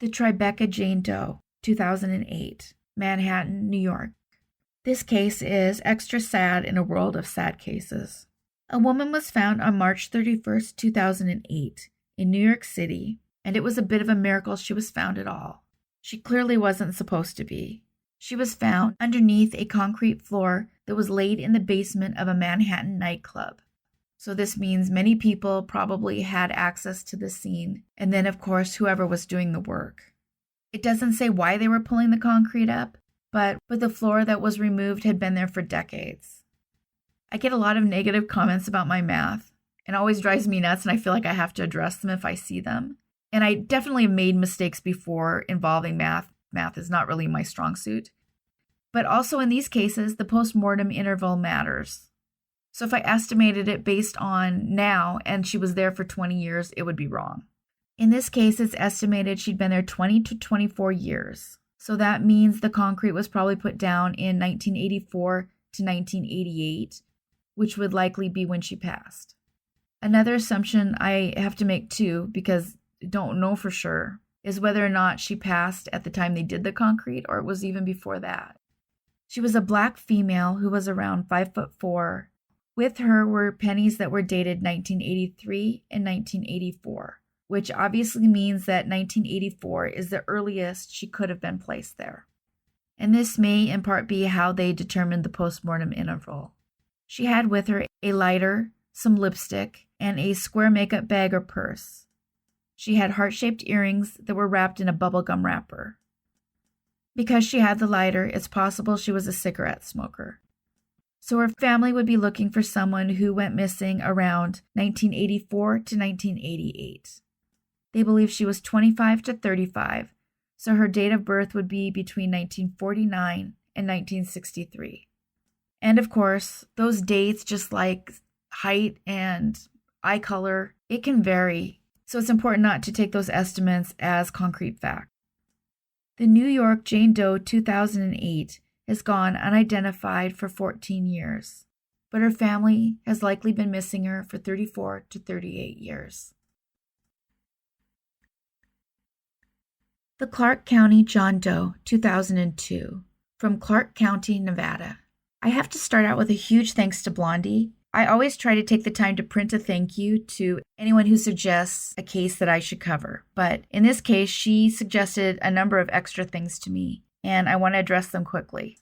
The Tribeca Jane Doe, 2008, Manhattan, New York. This case is extra sad in a world of sad cases. A woman was found on March 31st, 2008, in New York City, and it was a bit of a miracle she was found at all. She clearly wasn't supposed to be. She was found underneath a concrete floor that was laid in the basement of a Manhattan nightclub. So this means many people probably had access to the scene, and then of course whoever was doing the work. It doesn't say why they were pulling the concrete up, but the floor that was removed had been there for decades. I get a lot of negative comments about my math. It always drives me nuts, and I feel like I have to address them if I see them. And I definitely have made mistakes before involving math. Math is not really my strong suit. But also in these cases, the postmortem interval matters. So if I estimated it based on now and she was there for 20 years, it would be wrong. In this case, it's estimated she'd been there 20 to 24 years. So that means the concrete was probably put down in 1984 to 1988, which would likely be when she passed. Another assumption I have to make too, because I don't know for sure, is whether or not she passed at the time they did the concrete or it was even before that. She was a black female who was around 5'4". With her were pennies that were dated 1983 and 1984, which obviously means that 1984 is the earliest she could have been placed there. And this may in part be how they determined the postmortem interval. She had with her a lighter, some lipstick, and a square makeup bag or purse. She had heart-shaped earrings that were wrapped in a bubblegum wrapper. Because she had the lighter, it's possible she was a cigarette smoker. So her family would be looking for someone who went missing around 1984 to 1988. They believe she was 25 to 35, so her date of birth would be between 1949 and 1963. And of course, those dates, just like height and eye color, it can vary, so it's important not to take those estimates as concrete fact. The New York Jane Doe 2008 has gone unidentified for 14 years, but her family has likely been missing her for 34 to 38 years. The Clark County John Doe 2002, from Clark County, Nevada. I have to start out with a huge thanks to Blondie. I always try to take the time to print a thank you to anyone who suggests a case that I should cover. But in this case, she suggested a number of extra things to me, and I want to address them quickly.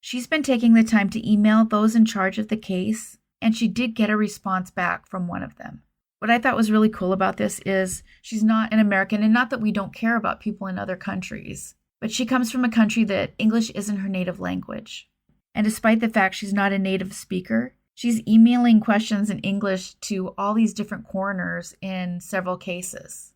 She's been taking the time to email those in charge of the case, and she did get a response back from one of them. What I thought was really cool about this is she's not an American, and not that we don't care about people in other countries, but she comes from a country that English isn't her native language. And despite the fact she's not a native speaker, she's emailing questions in English to all these different coroners in several cases.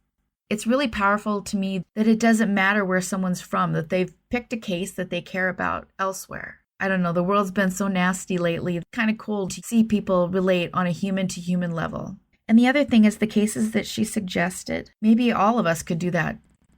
It's really powerful to me that it doesn't matter where someone's from, that they've picked a case that they care about elsewhere. I don't know, the world's been so nasty lately. It's kind of cool to see people relate on a human-to-human level. And the other thing is the cases that she suggested. Maybe all of us could do that.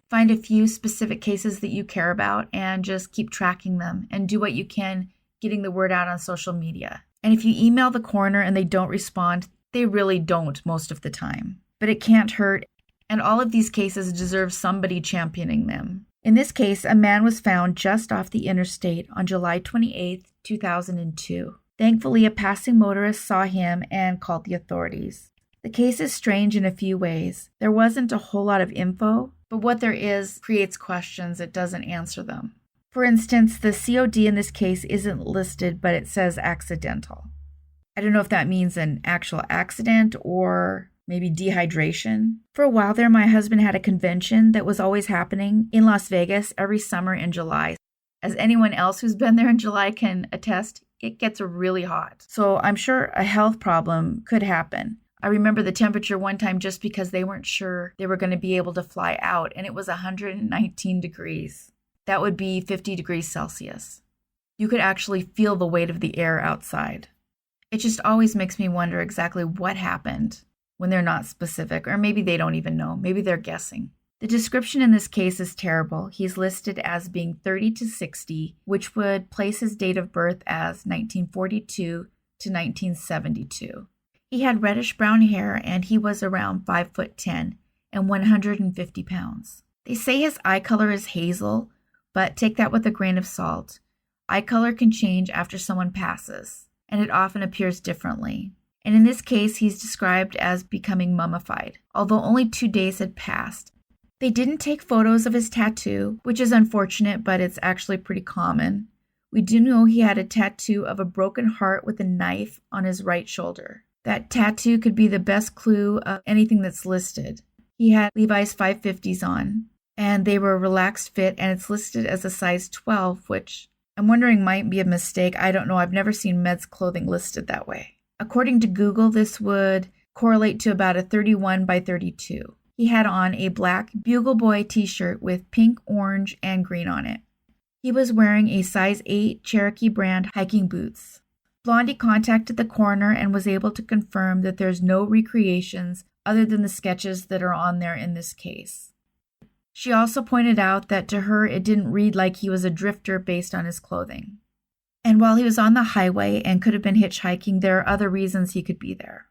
Find a few specific cases that you care about and just keep tracking them and do what you can getting the word out on social media. And if you email the coroner and they don't respond, they really don't most of the time. But it can't hurt, and all of these cases deserve somebody championing them. In this case, a man was found just off the interstate on July 28, 2002. Thankfully, a passing motorist saw him and called the authorities. The case is strange in a few ways. There wasn't a whole lot of info, but what there is creates questions. It doesn't answer them. For instance, the COD in this case isn't listed, but it says accidental. I don't know if that means an actual accident or maybe dehydration. For a while there, my husband had a convention that was always happening in Las Vegas every summer in July. As anyone else who's been there in July can attest, it gets really hot. So I'm sure a health problem could happen. I remember the temperature one time just because they weren't sure they were going to be able to fly out, and it was 119 degrees. That would be 50 degrees Celsius. You could actually feel the weight of the air outside. It just always makes me wonder exactly what happened when they're not specific, or maybe they don't even know. Maybe they're guessing. The description in this case is terrible. He's listed as being 30 to 60, which would place his date of birth as 1942 to 1972. He had reddish brown hair, and he was around 5'10" and 150 pounds. They say his eye color is hazel, but take that with a grain of salt. Eye color can change after someone passes, and it often appears differently. And in this case, he's described as becoming mummified, although only 2 days had passed. They didn't take photos of his tattoo, which is unfortunate, but it's actually pretty common. We do know he had a tattoo of a broken heart with a knife on his right shoulder. That tattoo could be the best clue of anything that's listed. He had Levi's 550s on, and they were a relaxed fit, and it's listed as a size 12, which I'm wondering might be a mistake. I don't know. I've never seen men's clothing listed that way. According to Google, this would correlate to about a 31 by 32. He had on a black Bugle Boy t-shirt with pink, orange, and green on it. He was wearing a size 8 Cherokee brand hiking boots. Blondie contacted the coroner and was able to confirm that there's no recreations other than the sketches that are on there in this case. She also pointed out that to her it didn't read like he was a drifter based on his clothing. And while he was on the highway and could have been hitchhiking, there are other reasons he could be there.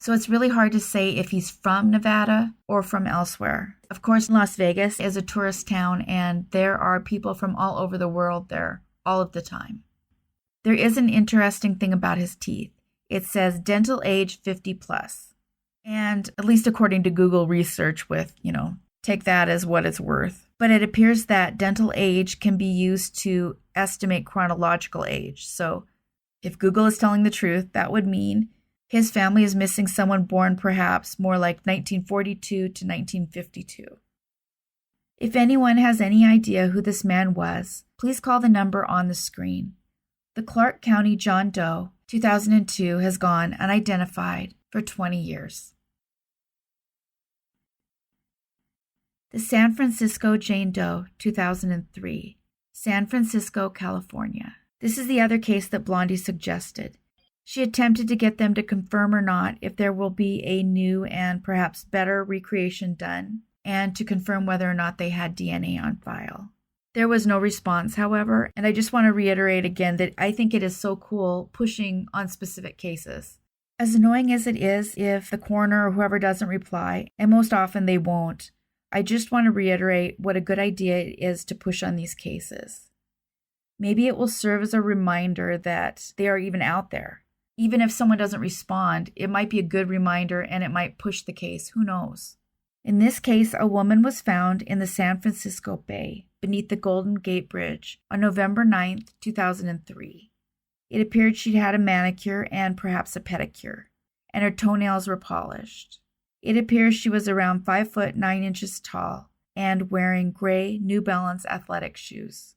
So it's really hard to say if he's from Nevada or from elsewhere. Of course, Las Vegas is a tourist town, and there are people from all over the world there all of the time. There is an interesting thing about his teeth. It says dental age 50 plus. And at least according to Google research with, take that as what it's worth. But it appears that dental age can be used to estimate chronological age. So if Google is telling the truth, that would mean his family is missing someone born perhaps more like 1942 to 1952. If anyone has any idea who this man was, please call the number on the screen. The Clark County John Doe, 2002, has gone unidentified for 20 years. The San Francisco Jane Doe, 2003, San Francisco, California. This is the other case that Blondie suggested. She attempted to get them to confirm or not if there will be a new and perhaps better recreation done, and to confirm whether or not they had DNA on file. There was no response, however, and I just want to reiterate again that I think it is so cool pushing on specific cases. As annoying as it is if the coroner or whoever doesn't reply, and most often they won't, I just want to reiterate what a good idea it is to push on these cases. Maybe it will serve as a reminder that they are even out there. Even if someone doesn't respond, it might be a good reminder and it might push the case. Who knows? In this case, a woman was found in the San Francisco Bay beneath the Golden Gate Bridge on November 9, 2003. It appeared she'd had a manicure and perhaps a pedicure, and her toenails were polished. It appears she was around 5 foot 9 inches tall and wearing gray New Balance athletic shoes.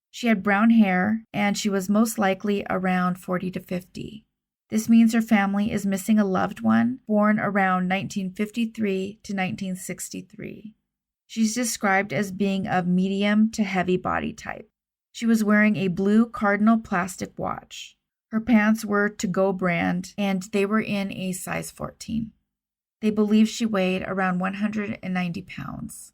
She had brown hair, and she was most likely around 40 to 50. This means her family is missing a loved one born around 1953 to 1963. She's described as being of medium to heavy body type. She was wearing a blue Cardinal plastic watch. Her pants were To-Go brand, and they were in a size 14. They believe she weighed around 190 pounds.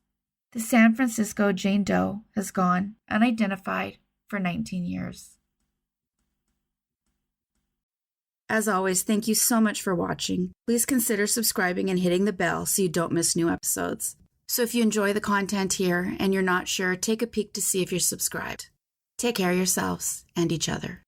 The San Francisco Jane Doe has gone unidentified for 19 years. As always, thank you so much for watching. Please consider subscribing and hitting the bell so you don't miss new episodes. So if you enjoy the content here and you're not sure, take a peek to see if you're subscribed. Take care of yourselves and each other.